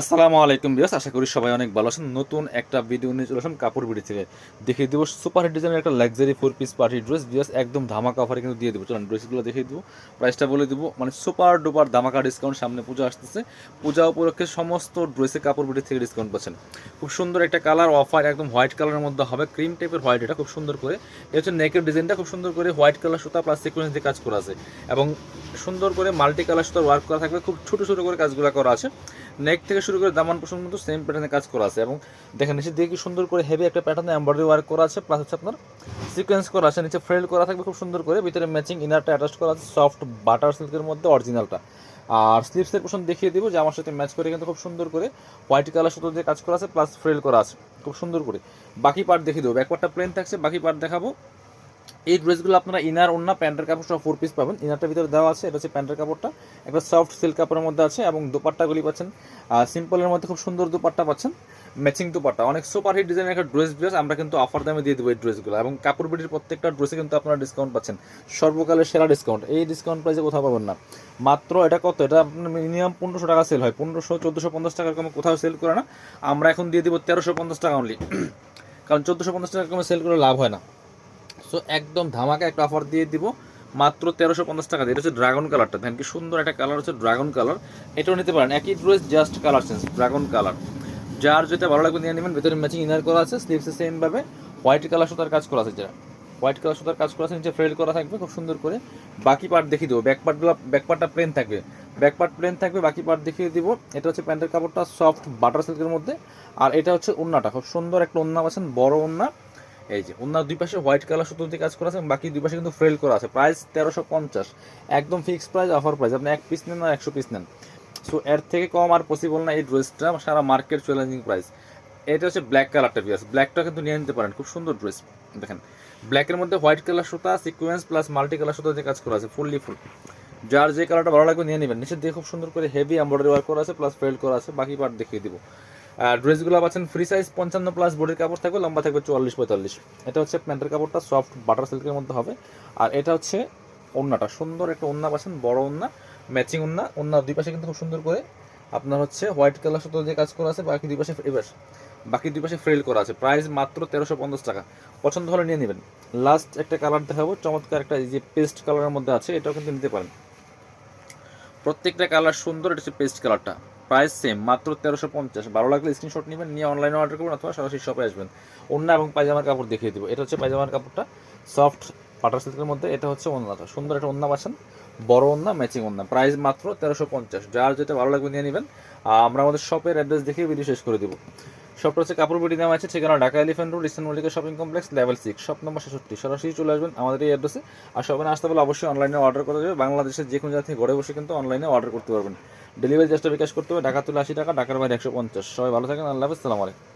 আসসালামু আলাইকুম ভিউয়ার্স, আশা করি সবাই অনেক ভালো আছেন। নতুন একটা ভিডিও নিয়ে চলে আসলাম কাপড় বিডি থেকে। দেখিয়ে দেবো সুপার হিট ডিজাইনের একটা luxury 4 piece party dress. Viewers একদম ধামাকা অফারে কিন্তু দিয়ে দেবো। চলুন ড্রেসগুলো দেখিয়ে দেবো, প্রাইসটা বলে দেবো। মানে সুপার ডুপার ধামাকা ডিসকাউন্ট, সামনে পূজা আসতেছে। পূজা উপলক্ষে সমস্ত ড্রেসে কাপড় বিডি থেকে ডিসকাউন্ট পাচ্ছেন। খুব সুন্দর একটা কালার অফার, একদম হোয়াইট কালারের মধ্যে হবে, ক্রিম টাইপের হোয়াইট। এটা খুব সুন্দর করে, এটা হচ্ছে নেকের ডিজাইনটা খুব সুন্দর করে হোয়াইট কালার সুতা প্লাস সিকোয়েন্স দিয়ে কাজ করা আছে এবং সুন্দর করে মাল্টি কালার সুতার ওয়ার্ক করা থাকবে। খুব ছোটো ছোটো করে কাজগুলো করা আছে। নেক থেকে শুরু করে দামান পর্যন্ত কিন্তু সেম প্যাটার্নে কাজ করা আছে এবং দেখেন নিচে দিয়ে কি সুন্দর করে হেভি একটা প্যাটার্নে এমব্রয়ডারি ওয়ার্ক করা আছে, প্লাস হচ্ছে আপনার সিকোয়েন্স করা আছে, নিচে ফ্রেল করা থাকবে খুব সুন্দর করে, ভিতরে ম্যাচিং ইনারটা অ্যাটাচ করা আছে সফট বাটার সিল্কের মধ্যে অরিজিনালটা। আর স্লিভসের পোর্শন দেখিয়ে দিব যে আমার সাথে ম্যাচ করে কিন্তু খুব সুন্দর করে হোয়াইট কালার সুতো দিয়ে কাজ করা আছে, প্লাস ফ্রেল করা আছে খুব সুন্দর করে। বাকি পার্ট দেখিয়ে দেবো, ব্যাকপার্টটা প্লেন থাকছে, বাকি পার্ট দেখাবো। এই ড্রেসগুলো আপনারা ইনার ওন্না প্যান্টের কাপড় সহ 4 পিস পাবেন। ইনারটার ভিতরে দেওয়া আছে, এটা হচ্ছে প্যান্টের কাপড়টা একটা সফট সিল্ক কাপড়ের মধ্যে আছে এবং দোপাট্টাগুলি পাচ্ছেন সিম্পলের মধ্যে খুব সুন্দর দোপাট্টা পাচ্ছেন, ম্যাচিং দোপাট্টা। অনেক সুপার হিট ডিজাইনের একটা ড্রেস আমরা কিন্তু অফার দামে দিয়ে দেবো এই ড্রেসগুলো এবং কাপড় বিটির প্রত্যেকটা ড্রেসে কিন্তু আপনারা ডিসকাউন্ট পাচ্ছেন, সর্বকালের সেরা ডিসকাউন্ট। এই ডিসকাউন্ট প্রাইসে কোথাও পাবেন না। মাত্র এটা কত, এটা আপনার মিনিমাম 1500 টাকা সেল হয়, 1500 1450 টাকার কমে কোথাও সেল করে না। আমরা এখন দিয়ে দিব 1350 টাকা অনলি, কারণ 1450 টাকার কমে সেল করে লাভ হয় না। সো একদম ধামাকা একটা অফার দিয়ে দিব মাত্র 1350 টাকা দিয়ে। এটা হচ্ছে ড্রাগন কালারটা, দেখেন কি সুন্দর একটা কালার হচ্ছে ড্রাগন কালার। এটাও নিতে পারেন, একই dress just colour change, dragon colour. যার যেটা ভালো লাগবে নিয়ে নেবেন। ভেতরে ম্যাচিং ইনার করা আছে, স্লিভসে সেমভাবে হোয়াইট কালার সুতার কাজ করা আছে, যেটা হোয়াইট কালার সুতার কাজ করা আছে, নিচে ফ্রেল করা থাকবে খুব সুন্দর করে। বাকি পার্ট দেখিয়ে দেবো, ব্যাকপার্টটা প্লেন থাকবে, ব্যাকপার্ট প্লেন থাকবে, বাকি পার্ট দেখিয়ে দিব। এটা হচ্ছে প্যান্টের কাপড়টা সফট বাটার সিল্কের মধ্যে, আর এটা হচ্ছে ওন্নাটা, খুব সুন্দর একটা ওন্না পাচ্ছেন, বড় ওন্না। এই যে ওনার দুই পাশে হোয়াইট কালার সুতো দিয়ে কাজ করা আছে, বাকি দুই পাশে কিন্তু ফ্রেল করা আছে। প্রাইস 1350, একদম ফিক্সড প্রাইস, অফার প্রাইস। আপনি 1 পিস নেন আর 100 পিস নেন, সো এর থেকে কম আর পসিবল না। এই ড্রেসটা সারা মার্কেট চ্যালেঞ্জিং প্রাইস। এটা হচ্ছে ব্ল্যাক কালারটা, পিয়াস ব্ল্যাকটা কিন্তু নিয়ে নিতে পারেন, খুব সুন্দর ড্রেস। দেখেন ব্ল্যাকের মধ্যে হোয়াইট কালার সুতা সিকোয়েন্স প্লাস মাল্টি কালার সুতো দিয়ে কাজ করা আছে, ফুললি ফুল। যার যে কালারটা ভালো লাগবে নিয়ে নেবেন। নিচে দিয়ে খুব সুন্দর করে হেভি এমব্রয়ডারি ওয়ার্ক করা আছে, প্লাস ফ্রেল করা আছে। বাকি পার্ট দেখিয়ে দিব। ড্রেসগুলো পাচ্ছেন ফ্রি সাইজ 55 প্লাস, বডির কাপড় থাকবে, লম্বা থাকবে 44-45। এটা হচ্ছে প্যান্টের কাপড়টা সফট বাটার সিল্কের মধ্যে হবে, আর এটা হচ্ছে ওন্নাটা, সুন্দর একটা ওন্না পাচ্ছেন, বড় ওন্না, ম্যাচিং ওন্না। ওন্নার দুই পাশে কিন্তু খুব সুন্দর করে আপনার হচ্ছে হোয়াইট কালার সুতো দিয়ে কাজ করা আছে, বাকি দুই পাশে ফ্রেল করা আছে। প্রাইস মাত্র 1350 টাকা। পছন্দ হলে নিয়ে নেবেন। লাস্ট একটা কালার দেখাবো, চমৎকার একটা, এই যে পেস্ট কালারের মধ্যে আছে, এটাও কিন্তু নিতে পারেন। প্রত্যেকটা কালার সুন্দর। এটা হচ্ছে পেস্ট কালারটা, প্রাইস সেম মাত্র 1350। ভালো লাগলে স্ক্রিনশট নেবেন, নিয়ে অনলাইনে অর্ডার করবেন অথবা সরাসরি শপে আসবেন। ওন্না এবং পায়জামার কাপড় দেখিয়ে দিব। এটা হচ্ছে পায়জামার কাপড়টা সফট বাটার সিল্কের মধ্যে, এটা হচ্ছে ওন্নাটা, সুন্দর একটা ওন্না পাচ্ছেন, বড় ওন্না, ম্যাচিং ওন্না। প্রাইস মাত্র 1350। যার যেটা ভালো লাগবে নিয়ে নেবেন। আমরা আমাদের শপের অ্যাড্রেস দেখিয়ে ভিডিও শেষ করে দিব। শপটা হচ্ছে কাপড় বিডি নাম আছে, ঠিকানা Dhaka elephant road, eastern Mallika shopping complex, level 6, shop number 66। সরাসরি চলে আসবেন আমাদের এই অ্যাড্রেসে। আর শপে না আসতে পারলে অবশ্যই অনলাইনে অর্ডার করা যাবে। বাংলাদেশের যে কোনো জায়গা থেকে ঘরে বসে কিন্তু অনলাইনে অর্ডার করতে পারবেন। ডেলিভারি চার্জটা বিকাশ করতে হবে, ঢাকা তুলে 80 টাকা, ঢাকার বাইরে 150। সবাই ভালো থাকেন, আল্লাহ হাফেজ, সালাম আলাইকুম।